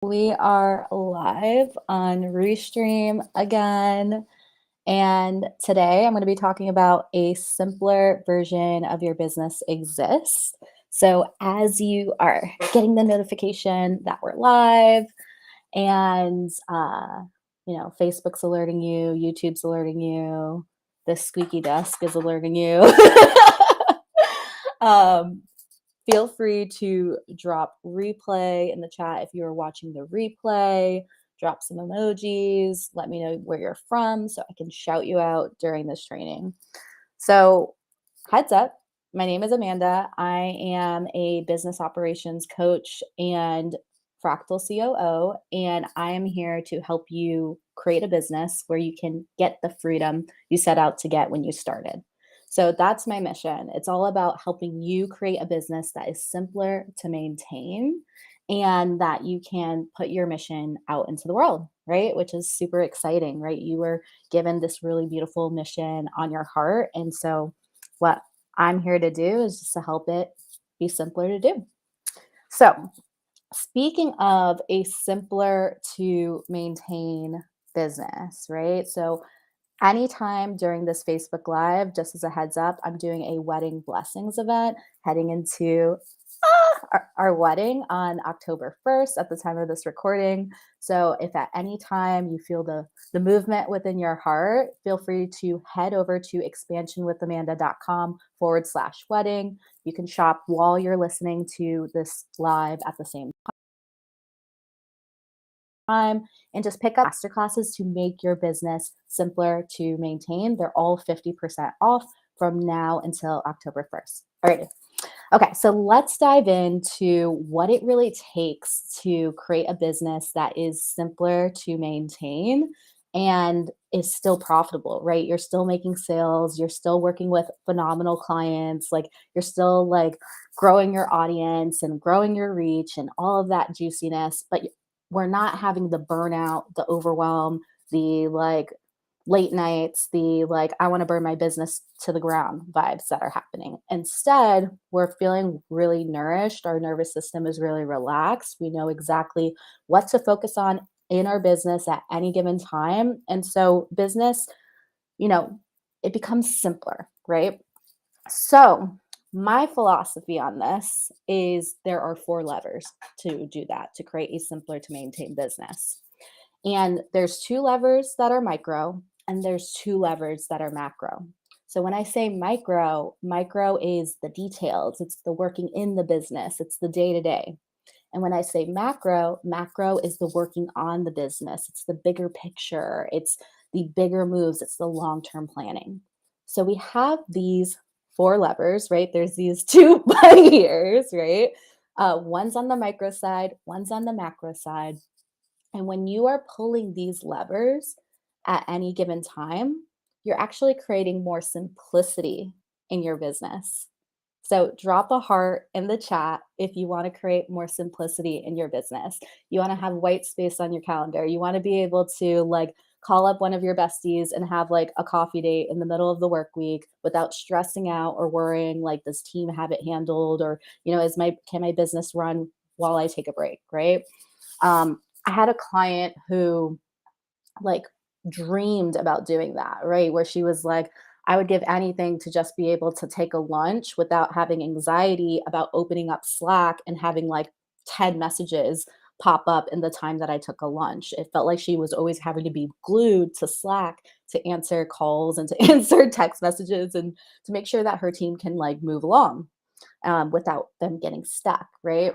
We are live on Restream again. And today I'm going to be talking about a simpler version of your business exists. So, as you are getting the notification that we're live and, Facebook's alerting you, YouTube's alerting you, this squeaky desk is alerting you. um, Feel free to drop replay in the chat if you are watching the replay. Drop some emojis. Let me know where you're from so I can shout you out during this training. So, heads up, my name is Amanda. I am a business operations coach and Fractal COO, and I am here to help you create a business where you can get the freedom you set out to get when you started. So that's my mission. It's all about helping you create a business that is simpler to maintain and that you can put your mission out into the world, right? Which is super exciting, right? You were given this really beautiful mission on your heart. And so, what I'm here to do is just to help it be simpler to do. So, speaking of a simpler to maintain business, right? So, anytime during this Facebook Live, just as a heads up, I'm doing a wedding blessings event heading into our wedding on October 1st at the time of this recording. So if at any time you feel the movement within your heart, feel free to head over to expansionwithamanda.com/wedding. You can shop while you're listening to this live at the same time and just pick up masterclasses to make your business simpler to maintain. They're all 50% off from now until October 1st. All right. Okay, so let's dive into what it really takes to create a business that is simpler to maintain and is still profitable, right? You're still making sales, you're still working with phenomenal clients, like you're still like growing your audience and growing your reach and all of that juiciness, but we're not having the burnout, the overwhelm, the like late nights, the like, I want to burn my business to the ground vibes that are happening. Instead, we're feeling really nourished. Our nervous system is really relaxed. We know exactly what to focus on in our business at any given time. And so, business, you know, it becomes simpler, right? So, my philosophy on this is there are four levers to do that, to create a simpler to maintain business. And there's two levers that are micro, and there's two levers that are macro. So when I say micro, micro is the details, it's the working in the business, it's the day to day. And when I say macro, macro is the working on the business, it's the bigger picture, it's the bigger moves, it's the long term planning. So we have these four levers, right? There's these two bunny ears, right? One's on the micro side, one's on the macro side. And when you are pulling these levers at any given time, you're actually creating more simplicity in your business. So drop a heart in the chat if you want to create more simplicity in your business. You want to have white space on your calendar. You want to be able to like call up one of your besties and have like a coffee date in the middle of the work week without stressing out or worrying like does team have it handled or can my business run while I take a break, right? I had a client who like dreamed about doing that, right? Where she was like, I would give anything to just be able to take a lunch without having anxiety about opening up Slack and having like 10 messages pop up in the time that I took a lunch. It felt like she was always having to be glued to Slack to answer calls and to answer text messages and to make sure that her team can like move along without them getting stuck, right?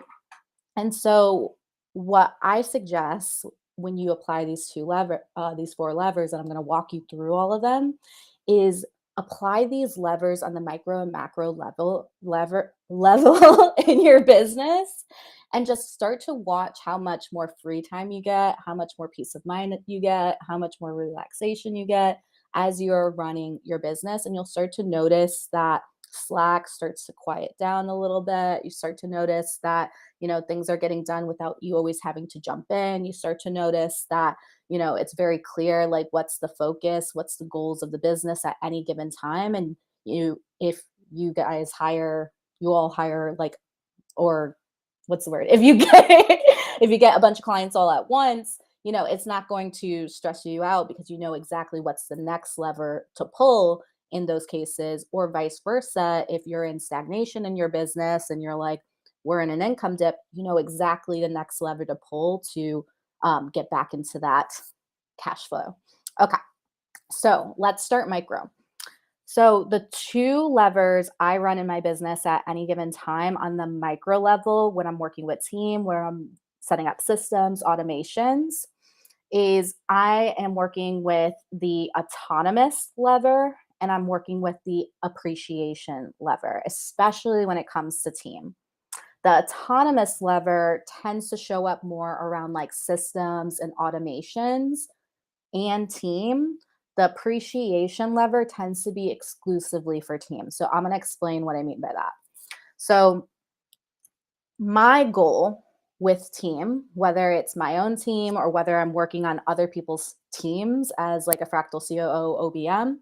And so, what I suggest when you apply these four levers, and I'm going to walk you through all of them, is apply these levers on the micro and macro level in your business, and just start to watch how much more free time you get, how much more peace of mind you get, how much more relaxation you get as you're running your business, and you'll start to notice that Slack starts to quiet down a little bit. You start to notice that things are getting done without you always having to jump in. You start to notice that it's very clear like what's the focus, what's the goals of the business at any given time. And if you guys hire, you all hire like, or what's the word, if you get If you get a bunch of clients all at once, it's not going to stress you out because you know exactly what's the next lever to pull in those cases, or vice versa. If you're in stagnation in your business and you're like, we're in an income dip, you know exactly the next lever to pull to get back into that cash flow. Okay, so let's start micro. So the two levers I run in my business at any given time on the micro level when I'm working with team, where I'm setting up systems, automations, is I am working with the autonomous lever and I'm working with the appreciation lever, especially when it comes to team. The autonomous lever tends to show up more around like systems and automations and team. The appreciation lever tends to be exclusively for team. So I'm going to explain what I mean by that. So my goal with team, whether it's my own team or whether I'm working on other people's teams as like a Fractal COO OBM,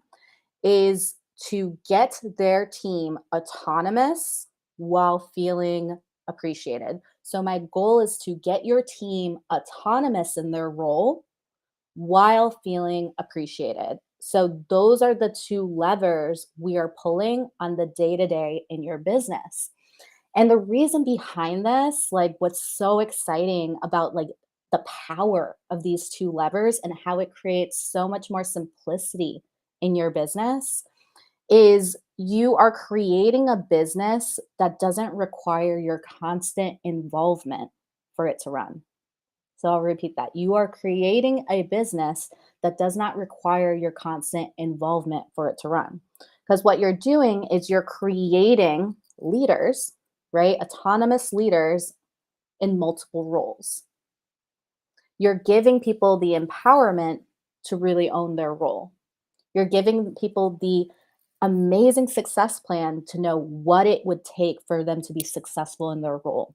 is to get their team autonomous while feeling appreciated. So my goal is to get your team autonomous in their role while feeling appreciated. So those are the two levers we are pulling on the day to day in your business. And the reason behind this, like what's so exciting about like the power of these two levers and how it creates so much more simplicity in your business, is you are creating a business that doesn't require your constant involvement for it to run. So I'll repeat that. You are creating a business that does not require your constant involvement for it to run. Because what you're doing is you're creating leaders, right? Autonomous leaders in multiple roles. You're giving people the empowerment to really own their role. You're giving people the amazing success plan to know what it would take for them to be successful in their role.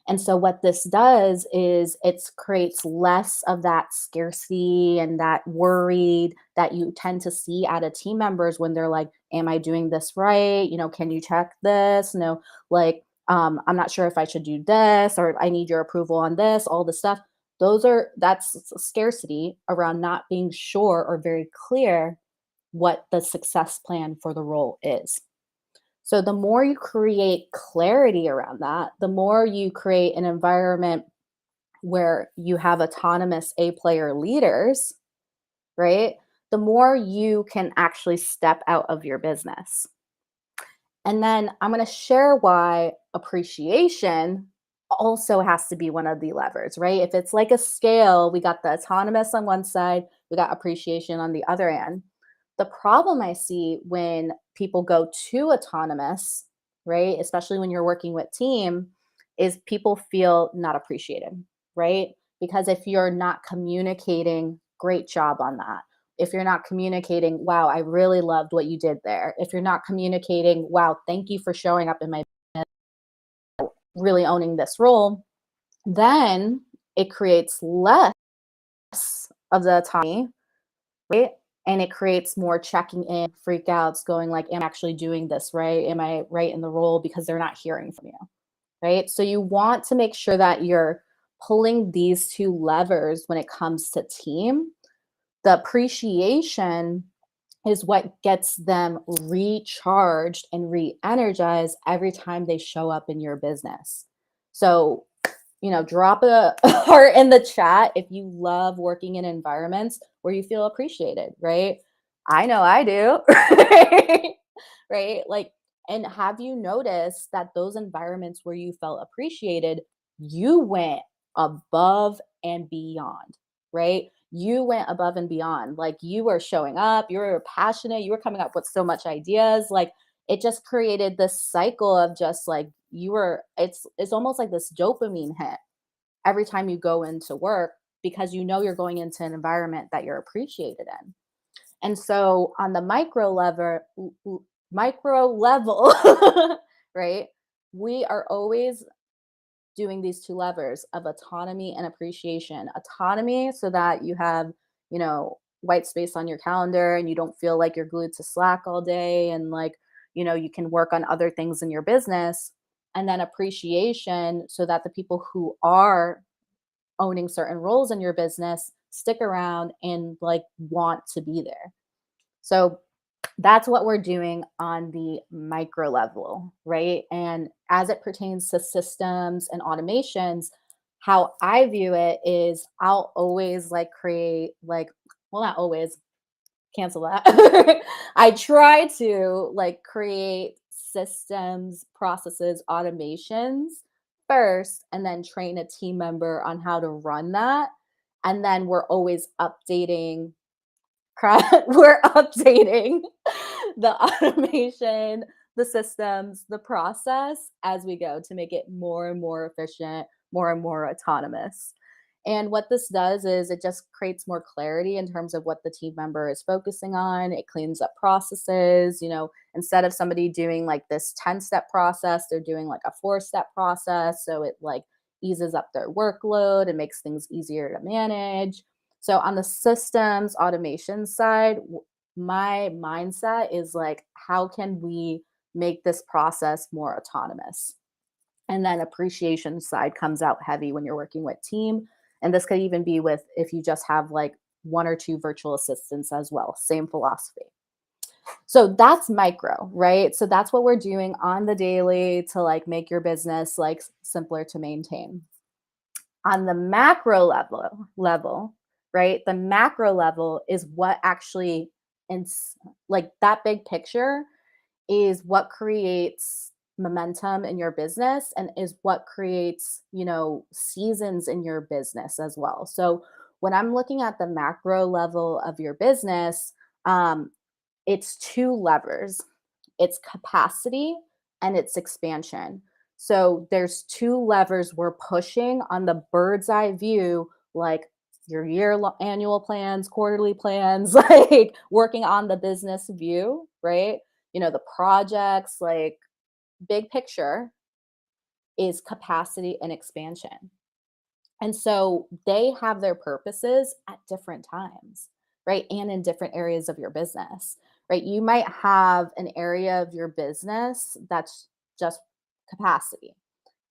And so what this does is it creates less of that scarcity and that worried that you tend to see out of team members when they're like, am I doing this right? Can you check this? No, like, I'm not sure if I should do this, or I need your approval on this, all the stuff. That's scarcity around not being sure or very clear what the success plan for the role is. So the more you create clarity around that, the more you create an environment where you have autonomous A player leaders, right? The more you can actually step out of your business. And then I'm going to share why appreciation also has to be one of the levers, right? If it's like a scale, we got the autonomous on one side, we got appreciation on the other end. The problem I see when people go too autonomous, right, especially when you're working with team, is people feel not appreciated, right? Because if you're not communicating, great job on that. If you're not communicating, wow, I really loved what you did there. If you're not communicating, wow, thank you for showing up in my really owning this role, then it creates less of the autonomy, right? And it creates more checking in, freakouts, going like, am I actually doing this right? Am I right in the role? Because they're not hearing from you, right? So you want to make sure that you're pulling these two levers when it comes to team. The appreciation is what gets them recharged and re-energized every time they show up in your business. So, drop a heart in the chat if you love working in environments where you feel appreciated, right? I know I do, right? Like, and have you noticed that those environments where you felt appreciated, you went above and beyond, right? You went above and beyond. Like you were showing up, you were passionate, you were coming up with so much ideas. Like it just created this cycle of just like it's almost like this dopamine hit every time you go into work because you know you're going into an environment that you're appreciated in. And so on the micro level, right? We are always doing these two levers of autonomy and appreciation. Autonomy so that you have, white space on your calendar and you don't feel like you're glued to Slack all day and like, you can work on other things in your business. And then appreciation so that the people who are owning certain roles in your business stick around and like want to be there. So that's what we're doing on the micro level, right? And as it pertains to systems and automations, how I view it is I'll always like create like, well, not always, cancel that. I try to like create systems, processes, automations first, and then train a team member on how to run that. And then we're always updating we're updating the automation, the systems, the process as we go to make it more and more efficient, more and more autonomous. And what this does is it just creates more clarity in terms of what the team member is focusing on. It cleans up processes, instead of somebody doing like this 10-step process, they're doing like a 4-step process. So it like eases up their workload and makes things easier to manage. So on the systems automation side, my mindset is like, how can we make this process more autonomous? And then appreciation side comes out heavy when you're working with team. And this could even be with if you just have like 1 or 2 virtual assistants as well, same philosophy. So that's micro, right? So that's what we're doing on the daily to like make your business like simpler to maintain. On the macro level, right? The macro level is what actually and like that big picture is what creates momentum in your business and is what creates, seasons in your business as well. So when I'm looking at the macro level of your business, um, it's 2 levers. It's capacity and it's expansion. So there's 2 levers we're pushing on the bird's eye view, like your annual plans, quarterly plans, like working on the business view, right? The projects, like big picture is capacity and expansion. And so they have their purposes at different times, right? And in different areas of your business, right? You might have an area of your business that's just capacity.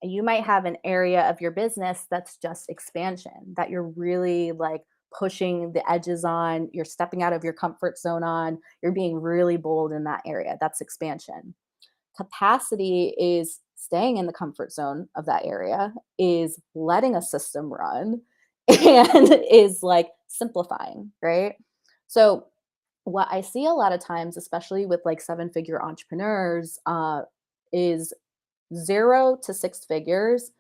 And you might have an area of your business that's just expansion, that you're really like pushing the edges on, you're stepping out of your comfort zone on, you're being really bold in that area. That's expansion. Capacity is staying in the comfort zone of that area, is letting a system run, and is like simplifying, right? So, what I see a lot of times, especially with like 7-figure entrepreneurs, is 0 to 6 figures.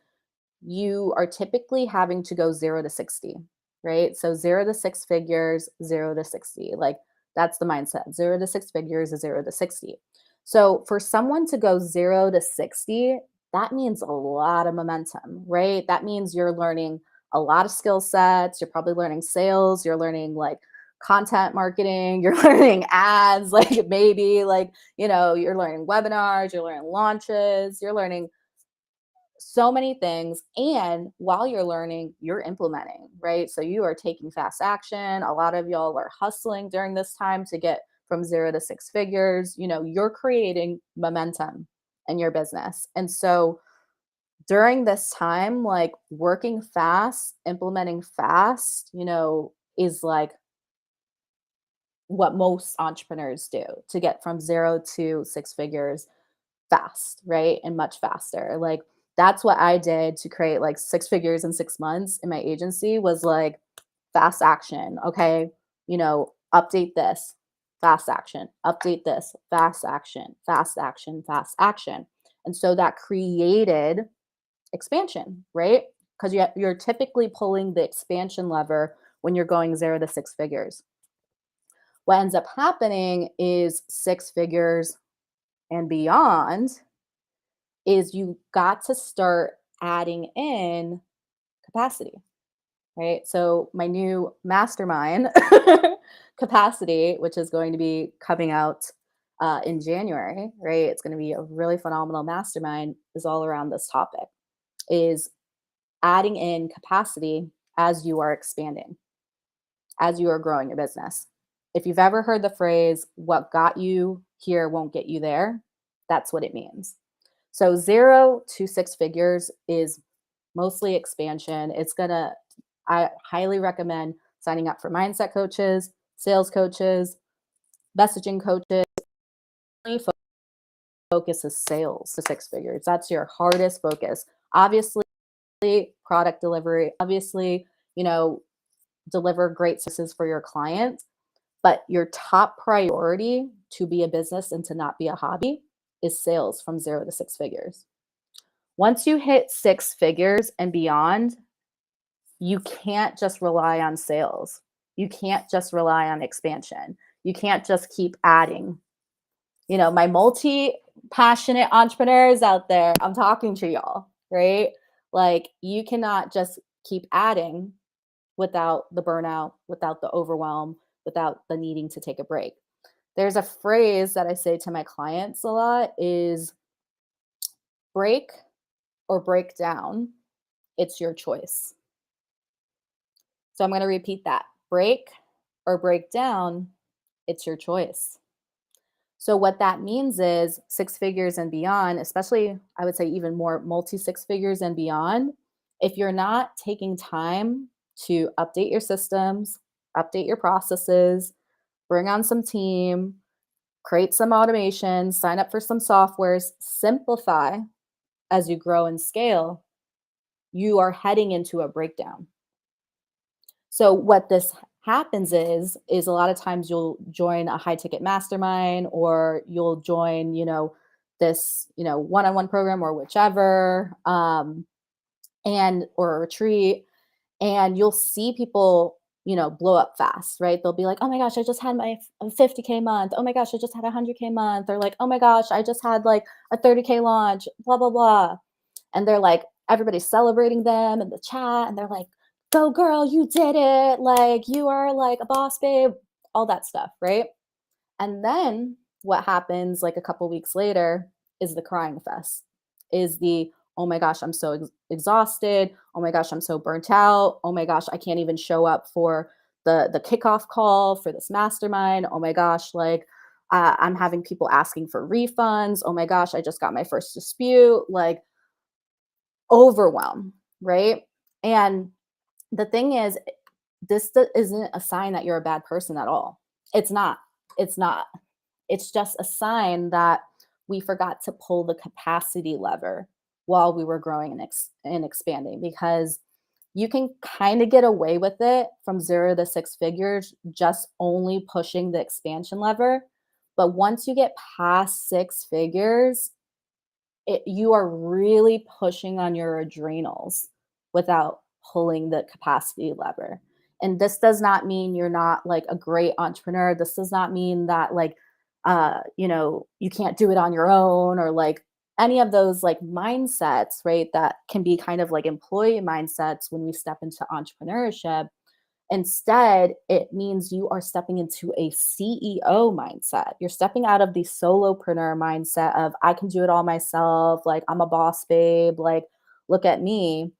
You are typically having to go 0 to 60, right? So 0 to 6 figures, 0 to 60. Like that's the mindset. 0 to 6 figures is 0 to 60. So for someone to go 0 to 60, that means a lot of momentum, right? That means you're learning a lot of skill sets. You're probably learning sales. You're learning like content marketing. You're learning ads, like maybe like, you're learning webinars, you're learning launches, you're learning so many things. And while you're learning, you're implementing, right? So you are taking fast action. A lot of y'all are hustling during this time to get from 0 to 6 figures. You're creating momentum in your business. And so during this time, like working fast, implementing fast, is like what most entrepreneurs do to get from 0 to 6 figures fast, right? And much faster. Like that's what I did to create like 6 figures in 6 months in my agency was like fast action. Okay. Update this, fast action, update this, fast action, fast action, fast action. And so that created expansion, right? Because you're typically pulling the expansion lever when you're going 0 to 6 figures. What ends up happening is 6 figures and beyond is you got to start adding in capacity, right? So my new mastermind capacity, which is going to be coming out in January, right? It's going to be a really phenomenal mastermind, is all around this topic, is adding in capacity as you are expanding, as you are growing your business. If you've ever heard the phrase, what got you here won't get you there, that's what it means. So 0 to 6 figures is mostly expansion. It's going to I highly recommend signing up for mindset coaches, sales coaches, messaging coaches. Focus is sales to six figures. That's your hardest focus. Obviously, product delivery, obviously, you know, deliver great services for your clients, but your top priority to be a business and to not be a hobby is sales from 0 to 6 figures. Once you hit 6 figures and beyond, you can't just rely on sales. You can't just rely on expansion. You can't just keep adding. You know, my multi-passionate entrepreneurs out there, I'm talking to y'all, right? Like, you cannot just keep adding without the burnout, without the overwhelm, without the needing to take a break. There's a phrase that I say to my clients a lot is break or break down. It's your choice. So I'm going to repeat that. Break or break down. It's your choice. So what that means is 6 figures and beyond, especially I would say even more multi 6 figures and beyond, if you're not taking time to update your systems, update your processes, bring on some team, create some automation, sign up for some softwares, simplify as you grow and scale, you are heading into a breakdown. So what this happens is a lot of times you'll join a high ticket mastermind, or you'll join, this, one-on-one program or whichever, and or a retreat, and you'll see people, blow up fast, right? They'll be like, oh my gosh, I just had my 50K month. Oh my gosh, I just had a 100K month. Or like, oh my gosh, I just had like a 30K launch, blah, blah, blah. And they're like, everybody's celebrating them in the chat, and they're like, go girl, you did it. Like, you are like a boss babe, all that stuff, right? And then what happens like a couple weeks later is the crying fest, is the, oh my gosh, I'm so exhausted. Oh my gosh, I'm so burnt out. Oh my gosh, I can't even show up for the kickoff call for this mastermind. Oh my gosh, like I'm having people asking for refunds. Oh my gosh, I just got my first dispute. Like, overwhelm, right? And the thing is, isn't a sign that you're a bad person at all. It's not. It's not. It's just a sign that we forgot to pull the capacity lever while we were growing and expanding, because you can kind of get away with it from 0 to 6 figures, just only pushing the expansion lever. But once you get past 6 figures, you are really pushing on your adrenals without pulling the capacity lever. And this does not mean you're not like a great entrepreneur. This does not mean that like, you can't do it on your own, or like any of those like mindsets, right? That can be kind of like employee mindsets when we step into entrepreneurship. Instead, it means you are stepping into a CEO mindset. You're stepping out of the solopreneur mindset of, I can do it all myself, like I'm a boss babe, like look at me.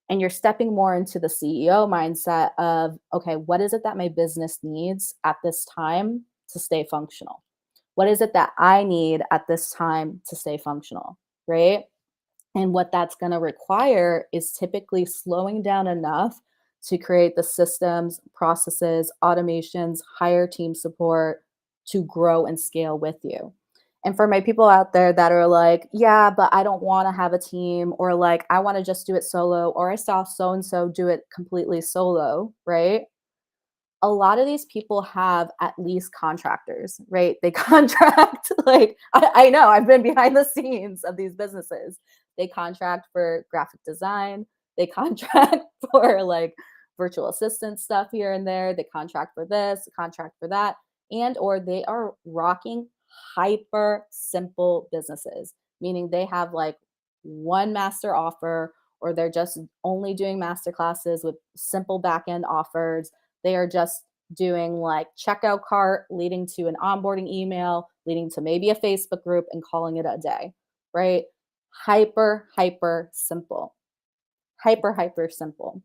And you're stepping more into the CEO mindset of, okay, what is it that my business needs at this time to stay functional? What is it that I need at this time to stay functional, right? And what that's going to require is typically slowing down enough to create the systems, processes, automations, hire team support to grow and scale with you. And for my people out there that are like, yeah, but I don't want to have a team, or like, I want to just do it solo, or I saw so and so do it completely solo, right? A lot of these people have at least contractors, right? They contract, like, I know, I've been behind the scenes of these businesses. They contract for graphic design, they contract for like virtual assistant stuff here and there, they contract for this, contract for that, and or they are rocking hyper simple businesses, meaning they have like one master offer, or they're just only doing master classes with simple back end offers. They are just doing like checkout cart leading to an onboarding email, leading to maybe a Facebook group, and calling it a day, right? Hyper simple. Hyper simple.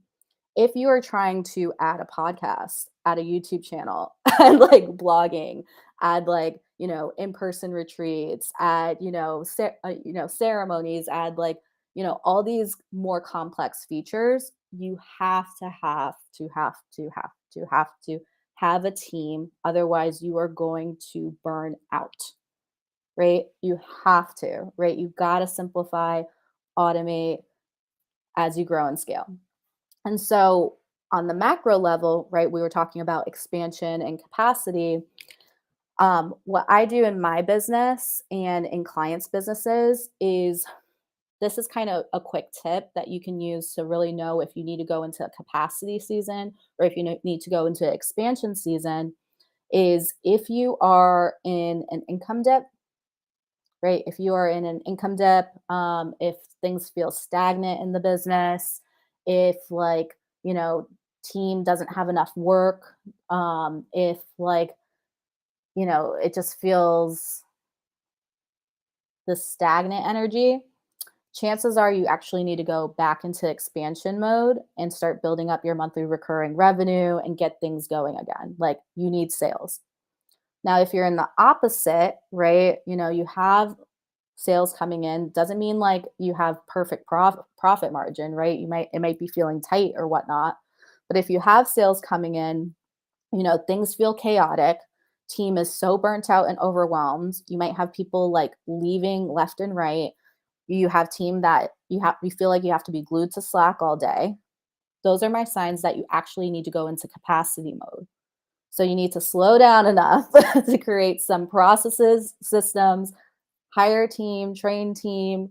If you are trying to add a podcast, add a YouTube channel, add like blogging, add like, in-person retreats, add, ceremonies, add like, all these more complex features, you have to have a team. Otherwise, you are going to burn out, right? You have to, right? You got to simplify, automate as you grow and scale. And so, on the macro level, right, we were talking about expansion and capacity. What I do in my business and in clients' businesses is this is kind of a quick tip that you can use to really know if you need to go into a capacity season or if you need to go into expansion season. Is if you are in an income dip, right? If you are in an income dip, if things feel stagnant in the business, if like, you know, team doesn't have enough work, if like, it just feels the stagnant energy, chances are you actually need to go back into expansion mode and start building up your monthly recurring revenue and get things going again. Like you need sales. Now, if you're in the opposite, right, you have sales coming in, doesn't mean like you have perfect profit margin, right? It might be feeling tight or whatnot. But if you have sales coming in, things feel chaotic. Team is so burnt out and overwhelmed. You might have people like leaving left and right. You have team that you feel like you have to be glued to Slack all day. Those are my signs that you actually need to go into capacity mode. So you need to slow down enough to create some processes, systems, hire a team, train team,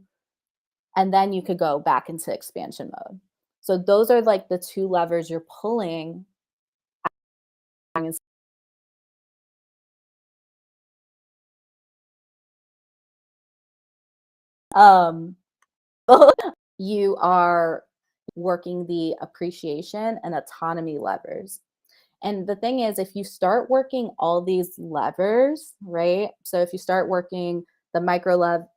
and then you could go back into expansion mode. So those are like the two levers you're pulling. Um, you are working the appreciation and autonomy levers. And the thing is, if you start working all these levers, right? So if you start working the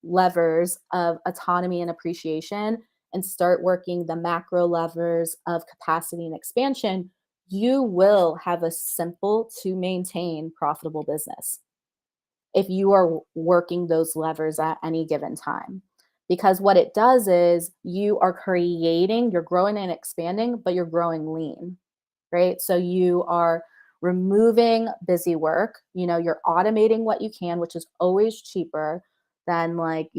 levers of autonomy and appreciation and start working the macro levers of capacity and expansion, you will have a simple to maintain profitable business if you are working those levers at any given time. Because what it does is you're growing and expanding, but you're growing lean, right? So you are removing busy work, you're automating what you can, which is always cheaper than like,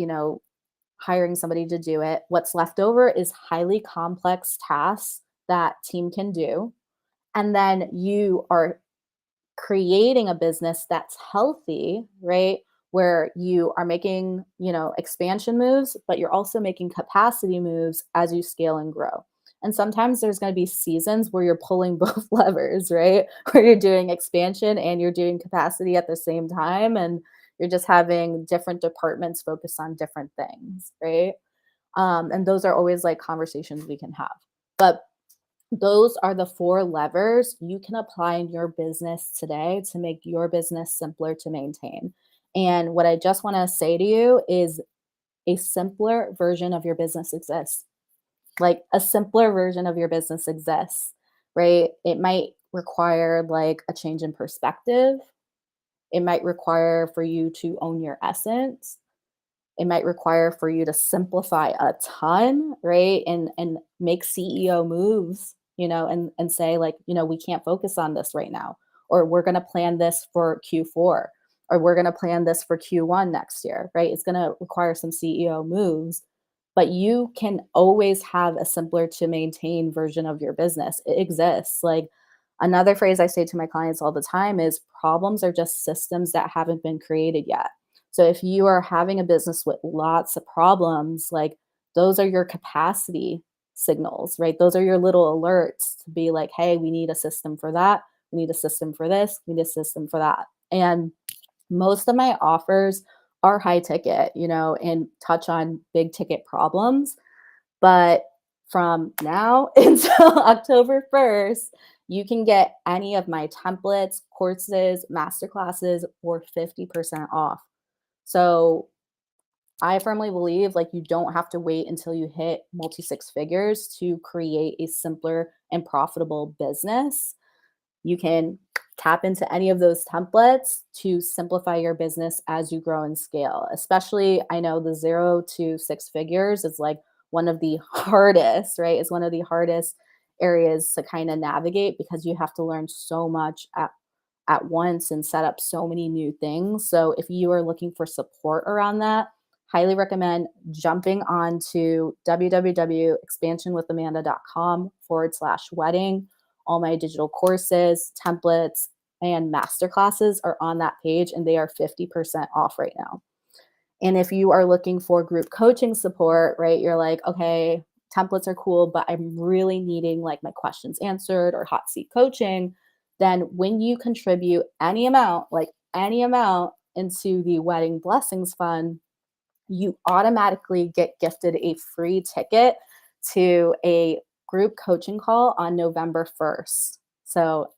hiring somebody to do it. What's left over is highly complex tasks that team can do. And then you are creating a business that's healthy, right? Where you are making, expansion moves, but you're also making capacity moves as you scale and grow. And sometimes there's going to be seasons where you're pulling both levers, right? Where you're doing expansion and you're doing capacity at the same time. And you're just having different departments focus on different things, right? And those are always like conversations we can have. But those are the four levers you can apply in your business today to make your business simpler to maintain. And what I just want to say to you is a simpler version of your business exists. Like a simpler version of your business exists, right? It might require like a change in perspective. It might require for you to own your essence. It might require for you to simplify a ton, right? And make CEO moves, and say like, we can't focus on this right now, or we're going to plan this for Q4, or we're going to plan this for Q1 next year, right? It's going to require some CEO moves, but you can always have a simpler to maintain version of your business. It exists. Like another phrase I say to my clients all the time is problems are just systems that haven't been created yet. So if you are having a business with lots of problems, like those are your capacity signals, right? Those are your little alerts to be like, hey, we need a system for that. We need a system for this. We need a system for that. And most of my offers are high ticket, and touch on big ticket problems. But from now until October 1st, you can get any of my templates, courses, masterclasses for 50% off. So I firmly believe like you don't have to wait until you hit multi six figures to create a simpler and profitable business. You can tap into any of those templates to simplify your business as you grow and scale. Especially, I know the 0 to 6 figures is like one of the hardest, right? It's one of the hardest areas to kind of navigate because you have to learn so much at once and set up so many new things. So if you are looking for support around that, highly recommend jumping on to www.expansionwithamanda.com/wedding. All my digital courses, templates, and masterclasses are on that page, and they are 50% off right now. And if you are looking for group coaching support, right, you're like, okay, templates are cool, but I'm really needing like my questions answered or hot seat coaching, then when you contribute any amount, like any amount into the Wedding Blessings Fund, you automatically get gifted a free ticket to a group coaching call on November 1st. So,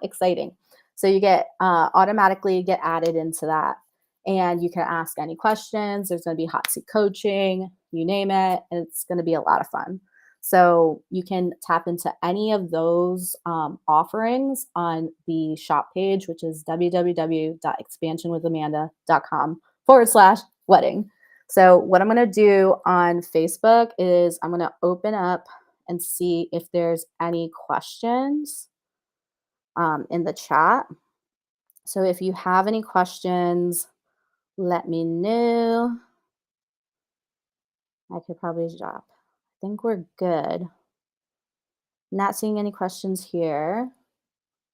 exciting. So you get automatically get added into that, and you can ask any questions. There's going to be hot seat coaching, you name it, and it's going to be a lot of fun. So you can tap into any of those offerings on the shop page, which is www.expansionwithamanda.com/wedding. So what I'm going to do on Facebook is I'm going to open up and see if there's any questions in the chat. So if you have any questions, let me know. I could probably drop. I think we're good. Not seeing any questions here.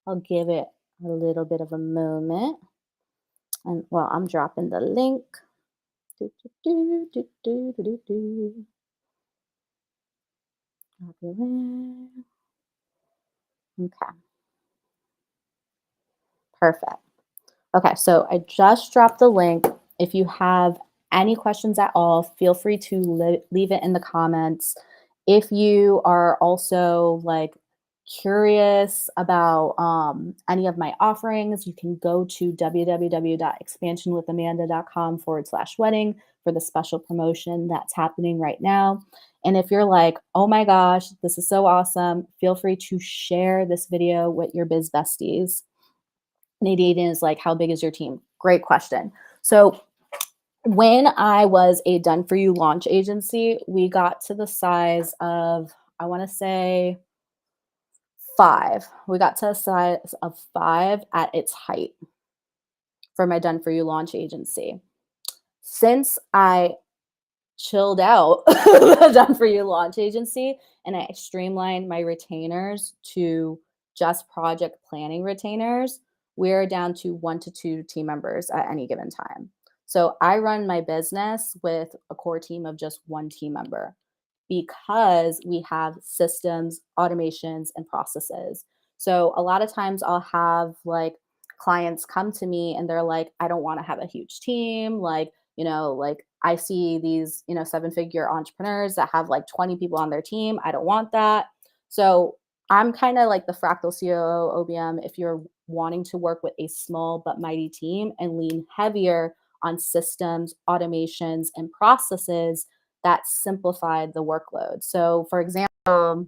I'll give it a little bit of a moment. And well, I'm dropping the link. Do, do, do, do, do, do, do. Drop your link. Okay. Perfect. Okay, so I just dropped the link. If you have any questions at all, feel free to leave it in the comments. If you are also like curious about any of my offerings, you can go to www.expansionwithamanda.com/wedding for the special promotion that's happening right now. And if you're like, oh my gosh, this is so awesome, feel free to share this video with your biz besties. Nadine is like, how big is your team? Great question. So when I was a done for you launch agency, we got to the size of, I want to say 5. We got to a size of 5 at its height for my done for you launch agency. Since I chilled out the done for you launch agency and I streamlined my retainers to just project planning retainers, we're down to 1 to 2 team members at any given time. So I run my business with a core team of just 1 team member because we have systems, automations, and processes. So a lot of times I'll have like clients come to me and they're like, I don't want to have a huge team. Like I see these, 7-figure entrepreneurs that have like 20 people on their team. I don't want that. So I'm kind of like the fractal COO OBM if you're wanting to work with a small but mighty team and lean heavier on systems, automations, and processes that simplified the workload. So for example, what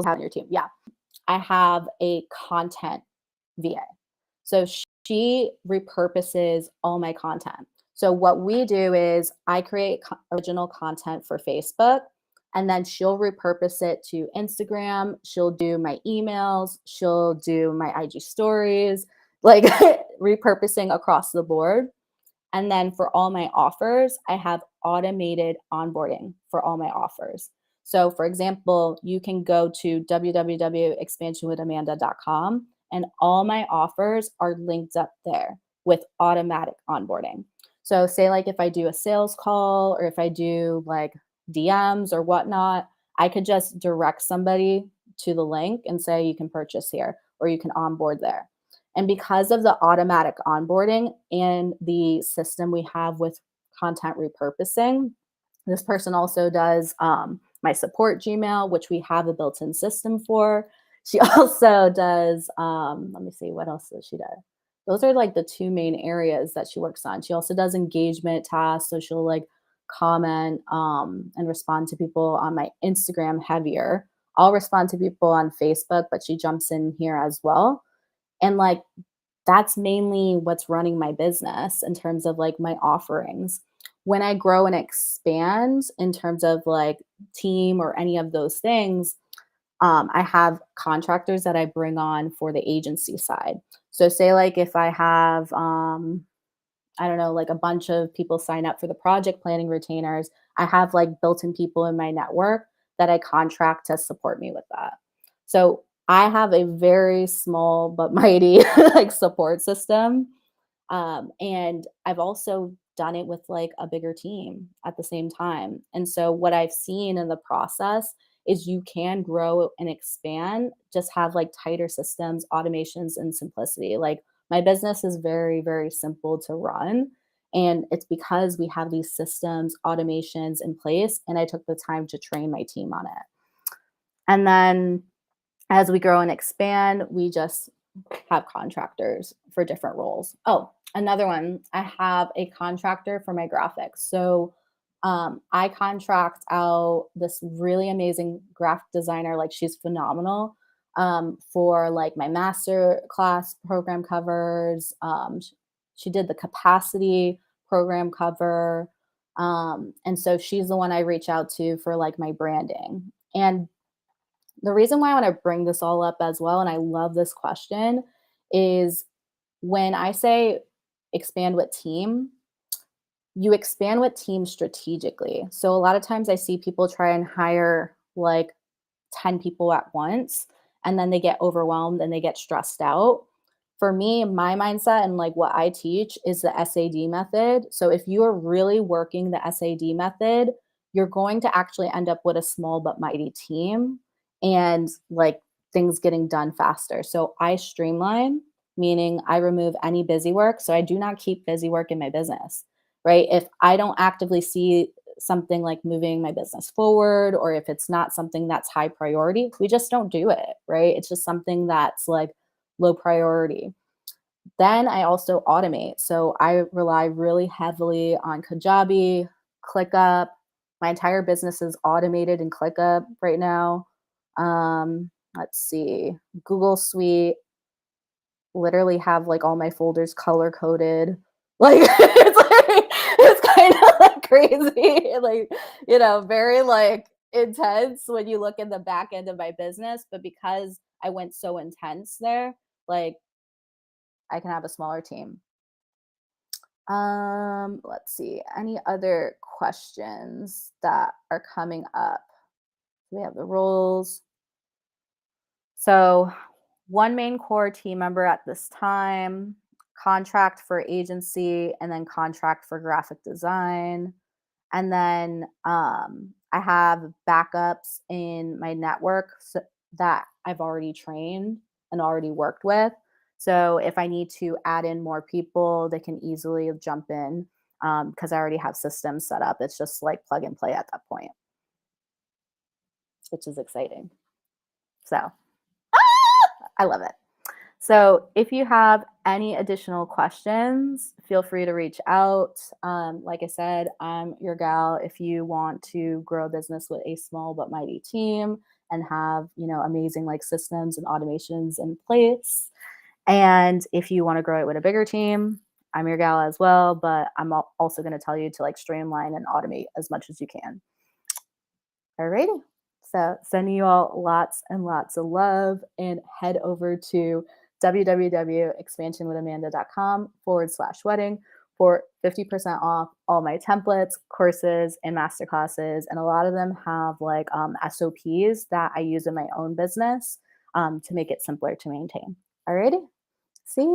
have on your team? Yeah, I have a content VA. So she repurposes all my content. So what we do is I create original content for Facebook, and then she'll repurpose it to Instagram. She'll do my emails. She'll do my IG stories, like repurposing across the board. And then for all my offers, I have automated onboarding for all my offers. So for example, you can go to www.expansionwithamanda.com and all my offers are linked up there with automatic onboarding. So say like if I do a sales call or if I do like DMs or whatnot, I could just direct somebody to the link and say you can purchase here or you can onboard there. And because of the automatic onboarding and the system we have with content repurposing, this person also does my support Gmail, which we have a built-in system for. She also does, let me see, what else does she do? Those are like the 2 main areas that she works on. She also does engagement tasks. So she'll like comment and respond to people on my Instagram heavier. I'll respond to people on Facebook, but she jumps in here as well. And like that's mainly what's running my business in terms of like my offerings. When I grow and expand in terms of like team or any of those things, I have contractors that I bring on for the agency side. So, say like if I have, I don't know, like a bunch of people sign up for the project planning retainers, I have like built in people in my network that I contract to support me with that. So, I have a very small but mighty like support system, and I've also done it with like a bigger team at the same time. And so what I've seen in the process is you can grow and expand, just have like tighter systems, automations, and simplicity. Like my business is very, very simple to run. And it's because we have these systems, automations in place, and I took the time to train my team on it. And then as we grow and expand, we just have contractors for different roles. Oh, another one, I have a contractor for my graphics. So I contract out this really amazing graphic designer, like she's phenomenal, for like my master class program covers. She did the capacity program cover. And so she's the one I reach out to for like my branding. And the reason why I want to bring this all up as well, and I love this question, is when I say expand with team, you expand with team strategically. So a lot of times I see people try and hire like 10 people at once, and then they get overwhelmed and they get stressed out. For me, my mindset and like what I teach is the SAD method. So if you are really working the SAD method, you're going to actually end up with a small but mighty team and like things getting done faster. So I streamline, meaning I remove any busy work. So I do not keep busy work in my business, right? If I don't actively see something like moving my business forward, or if it's not something that's high priority, we just don't do it, right? It's just something that's like low priority. Then I also automate. So I rely really heavily on Kajabi, ClickUp. My entire business is automated in ClickUp right now. Let's see, Google Suite, literally have like all my folders color coded. Like it's kind of like crazy, like, very like intense when you look in the back end of my business. But because I went so intense there, like I can have a smaller team. Let's see. Any other questions that are coming up? We have the roles. So, one main core team member at this time, contract for agency, and then contract for graphic design. And then I have backups in my network that I've already trained and already worked with. So if I need to add in more people, they can easily jump in because I already have systems set up. It's just like plug and play at that point, which is exciting. So I love it. So, if you have any additional questions, feel free to reach out. Like I said, I'm your gal if you want to grow a business with a small but mighty team and have, amazing like systems and automations in place. And if you want to grow it with a bigger team, I'm your gal as well, but I'm also going to tell you to like streamline and automate as much as you can. Alrighty. So sending you all lots and lots of love, and head over to www.expansionwithamanda.com/wedding for 50% off all my templates, courses, and masterclasses. And a lot of them have like SOPs that I use in my own business to make it simpler to maintain. Alrighty. See ya.